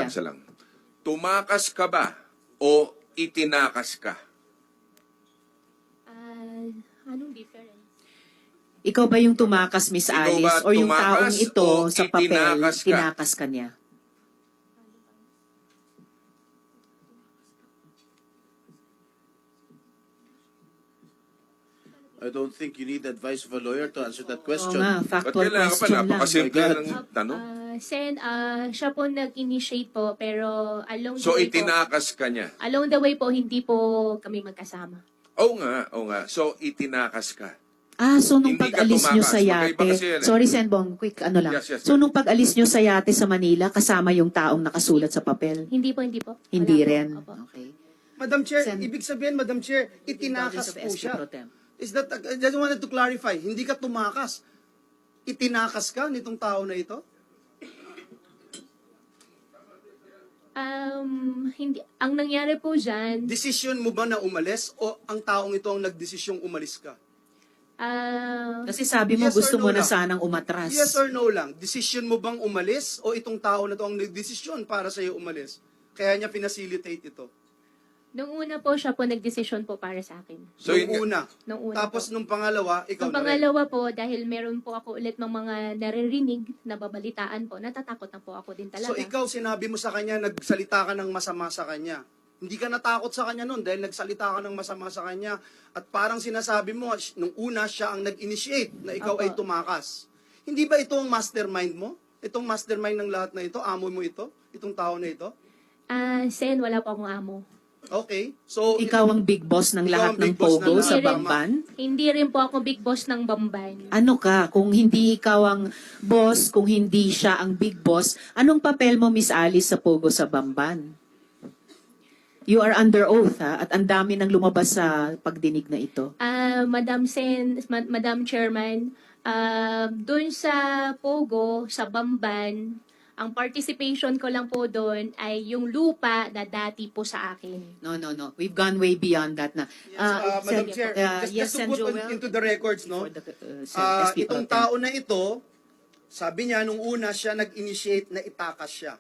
Media. Isa lang. Tumakas ka ba o itinakas ka? Anong difference? Ikaw ba yung tumakas, Miss Ikaw Alice? ba O yung tumakas taong ito o sa papel, itinakas ka? tinakas ka niya? I don't think you need advice of a lawyer to answer that Oo question. nga, Ba't factual kailangan ka pa? question lang. Napakasimple My God. ng tanong. Sen, siya po nag-initiate po, pero along So, the way po, itinakas ka niya. along the way po, hindi po kami magkasama. Oo nga, oo nga. So, itinakas ka. So nung Hindi ka pag-alis nyo tumakas. sa Magkaiba yate, kasi yan eh. sorry Senbong, quick ano lang. Yes, yes, So yes. nung pag-alis nyo sa yate sa Manila, kasama yung taong nakasulat sa papel? Hindi po, hindi po. Wala Hindi po. rin? Opo. Okay. Madam Chair, Sen- ibig sabihin, Madam Chair, itinakas Indulgence of po SP siya. Pro Tem. Is that, I just wanted to clarify, hindi ka tumakas. Itinakas ka nitong tao na ito? Hindi, ang nangyari po dyan, Decision mo ba na umalis o ang taong ito ang nagdesisyong umalis ka? Kasi sabi mo Yes or gusto no mo na lang? sanang umatras. Yes or no lang? Decision mo bang umalis o itong tao na ito ang nagdesisyon para sa'yo umalis? Kaya niya pinacilitate ito. nung una po siya po nagdesisyon po para sa akin. So, Nung una. Nung una Tapos po. nung pangalawa, ikaw Nung na rin. pangalawa po, dahil meron po ako ulit ng mga naririnig na babalitaan po, natatakot na po ako din talaga. So ikaw, sinabi mo sa kanya, nagsalita ka ng masama sa kanya. Hindi ka natakot sa kanya noon dahil nagsalita ka ng masama sa kanya. At parang sinasabi mo, nung una siya ang nag-initiate na ikaw Opo. ay tumakas. Hindi ba ito ang mastermind mo? Itong mastermind ng lahat na ito? Amo mo ito? Itong tao na ito? Sen, wala po akong amo. Okay. So, Ikaw ang big boss ng Ikaw lahat ang ng big boss ng Pogo lahat. sa Hindi rin- Bamban? Hindi rin po ako big boss ng Bamban. Ano ka? Kung hindi ikaw ang boss, kung hindi siya ang big boss, anong papel mo, Miss Alice, sa Pogo sa Bamban? You are under oath, ha? At ang dami nang lumabas sa pagdinig na ito. Madam Chairman, doon sa Pogo, sa Bamban, ang participation ko lang po doon ay yung lupa na dati po sa akin. No. We've gone way beyond that na. Madam Sen- Chair, yes, just to Sen put Joel, into the records, no? for the, SP Pro Itong Tem. tao na ito, sabi niya, nung una siya nag-initiate na itakas siya.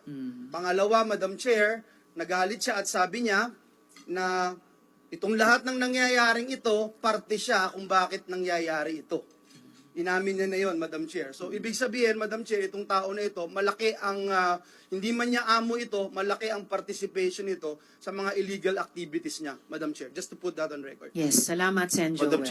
Pangalawa, Madam Chair, nagalit siya at sabi niya na itong lahat ng nangyayaring ito, parte siya kung bakit nangyayari ito. Inamin niya na yon, Madam Chair. So, ibig sabihin, Madam Chair, itong tao na ito, malaki ang, hindi man niya amo ito, malaki ang participation nito sa mga illegal activities niya, Madam Chair. Just to put that on record. Yes, salamat, Sen Madam Joel. Chair,